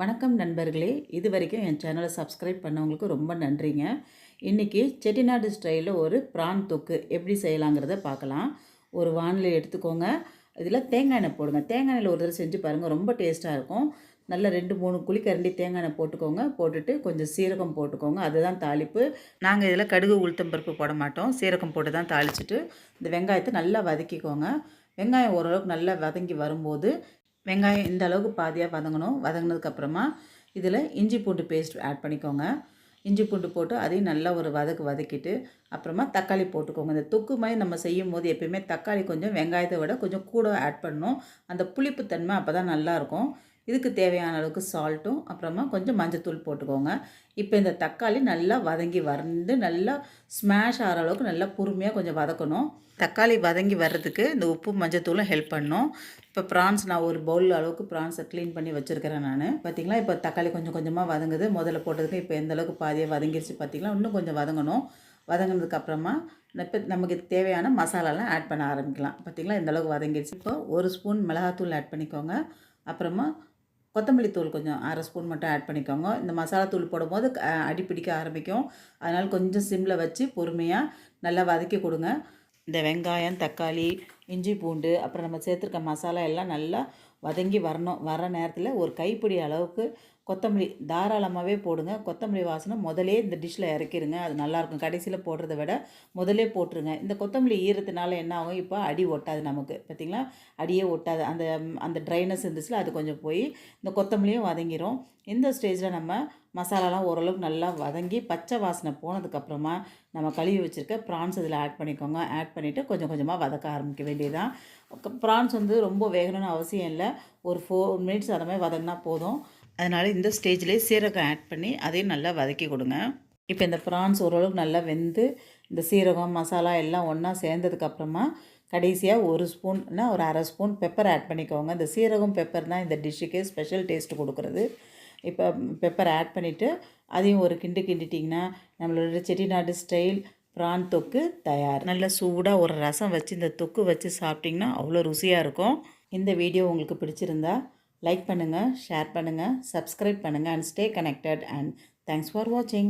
வணக்கம் நண்பர்களே, இது வரைக்கும் என் சேனலை சப்ஸ்கிரைப் பண்ணவங்களுக்கு ரொம்ப நன்றிங்க. இன்றைக்கி செட்டிநாடு ஸ்டைலில் ஒரு ப்ரான் தொக்கு எப்படி செய்யலாங்கிறத பார்க்கலாம். ஒரு வானிலை எடுத்துக்கோங்க. இதில் தேங்காய் எண்ணெய் போடுங்க. தேங்காய் எண்ணெயில் ஒரு தடவை செஞ்சு பாருங்கள், ரொம்ப டேஸ்ட்டாக இருக்கும். நல்லா 2-3 குழிக்கரண்டி தேங்காய் எண்ணெய் போட்டுக்கோங்க. போட்டுட்டு கொஞ்சம் சீரகம் போட்டுக்கோங்க, அதுதான் தாளிப்பு. நாங்கள் இதில் கடுகு உளுத்தம் பருப்பு போட மாட்டோம், சீரகம் போட்டு தான் தாளிச்சிட்டு இந்த வெங்காயத்தை நல்லா வதக்கிக்கோங்க. வெங்காயம் ஓரளவுக்கு நல்லா வதங்கி வரும்போது வெங்காயம் இந்த அளவுக்கு பாதியாக வதங்கணும். வதங்கினதுக்கப்புறமா இதில் இஞ்சி பூண்டு பேஸ்ட் ஆட் பண்ணிக்கோங்க. இஞ்சி பூண்டு போட்டு அதையும் நல்லா ஒரு வதக்கிட்டு அப்புறமா தக்காளி போட்டுக்கோங்க. இந்த தொக்கு மாதிரி நம்ம செய்யும் போது எப்பயுமே தக்காளி கொஞ்சம் வெங்காயத்தை விட கொஞ்சம் கூட ஆட் பண்ணணும். அந்த புளிப்புத்தன்மை அப்போ தான் நல்லாயிருக்கும். இதுக்கு தேவையான அளவுக்கு சால்ட்டும் அப்புறமா கொஞ்சம் மஞ்சத்தூள் போட்டுக்கோங்க. இப்போ இந்த தக்காளி நல்லா வதங்கி நல்லா ஸ்மாஷ் ஆகிற அளவுக்கு நல்லா பொறுமையாக கொஞ்சம் வதக்கணும். தக்காளி வதங்கி வர்றதுக்கு இந்த உப்பு மஞ்சத்தூளும் ஹெல்ப் பண்ணணும். இப்போ ப்ரான்ஸ் நான் ஒரு பவுல் அளவுக்கு ப்ரான்ஸை க்ளீன் பண்ணி வச்சுருக்கிறேன் நான். பார்த்திங்களா, இப்போ தக்காளி கொஞ்சம் கொஞ்சமாக வதங்குது. முதல்ல போட்டதுக்கு இப்போ எந்த அளவுக்கு பாதியாக வதங்கிடுச்சு பார்த்திங்களா. இன்னும் கொஞ்சம் வதங்கணும். வதங்கினதுக்கப்புறமா இப்போ நமக்கு தேவையான மசாலாலாம் ஆட் பண்ண ஆரம்பிக்கலாம். பார்த்திங்களா, இந்த அளவுக்கு வதங்கிடுச்சு. இப்போ 1 ஸ்பூன் மிளகாத்தூள் ஆட் பண்ணிக்கோங்க. அப்புறமா கொத்தமல்லி தூள் கொஞ்சம் 1/2 ஸ்பூன் மட்டும் ஆட் பண்ணிக்கோங்க. இந்த மசாலா தூள் போடும்போது அடி பிடிக்க ஆரம்பிக்கும். அதனால் கொஞ்சம் சிம்மில் வச்சு பொறுமையாக நல்லா வதக்கி கொடுங்க. இந்த வெங்காயம், தக்காளி, இஞ்சி பூண்டு அப்புறம் நம்ம சேர்த்துருக்க மசாலா எல்லாம் நல்லா வதங்கி வர நேரத்தில் ஒரு கைப்பிடி அளவுக்கு கொத்தமல்லி தாராளமாகவே போடுங்க. கொத்தமல்லி வாசனை முதலே இந்த டிஷ்ஷில் இறக்கிடுங்க, அது நல்லாயிருக்கும். கடைசியில் போடுறத விட முதலே போட்டுருங்க. இந்த கொத்தமல்லி ஈரத்தினால என்ன ஆகும், இப்போ அடி ஒட்டாது நமக்கு. பார்த்திங்களா, அடியே ஒட்டாது. அந்த அந்த ட்ரைனஸ் இருந்துச்சுல அது கொஞ்சம் போய் இந்த கொத்தமல்லியும் வதங்கிடும். இந்த ஸ்டேஜில் நம்ம மசாலாலாம் ஓரளவுக்கு நல்லா வதங்கி பச்சை வாசனை போனதுக்கப்புறமா நம்ம கழுவி வச்சுருக்க ப்ரான்ஸ் இதில் ஆட் பண்ணிக்கோங்க. ஆட் பண்ணிவிட்டு கொஞ்சம் கொஞ்சமாக வதக்க ஆரம்பிக்க வேண்டியதுதான். ப்ரான்ஸ் ரொம்ப வேகணும்னு அவசியம் இல்லை. ஒரு 4 மினிட்ஸ் அதை மாதிரி வதங்கினா போதும். அதனால் இந்த ஸ்டேஜ்லேயே சீரகம் ஆட் பண்ணி அதையும் நல்லா வதக்கி கொடுங்க. இப்போ இந்த ப்ரான்ஸ் ஓரளவுக்கு நல்லா வெந்து இந்த சீரகம் மசாலா எல்லாம் ஒன்றா சேர்ந்ததுக்கப்புறமா கடைசியாக 1 ஸ்பூன்னா ஒரு 1/2 ஸ்பூன் பெப்பர் ஆட் பண்ணிக்கோங்க. இந்த சீரகம் பெப்பர் தான் இந்த டிஷ்ஷுக்கே ஸ்பெஷல் டேஸ்ட்டு கொடுக்குறது. இப்போ பெப்பர் ஆட் பண்ணிவிட்டு அதையும் ஒரு கிண்டிட்டிங்கன்னா நம்மளோட செட்டிநாடு ஸ்டைல் ப்ரான் தொக்கு தயார். நல்லா சூடாக ஒரு ரசம் வச்சு இந்த தொக்கு வச்சு சாப்பிட்டிங்கன்னா அவ்வளோ ருசியாக இருக்கும். இந்த வீடியோ உங்களுக்கு பிடிச்சிருந்தா லைக் பண்ணுங்கள், ஷேர் பண்ணுங்கள், சப்ஸ்கிரைப் பண்ணுங்கள் and stay connected and thanks for வாட்சிங்.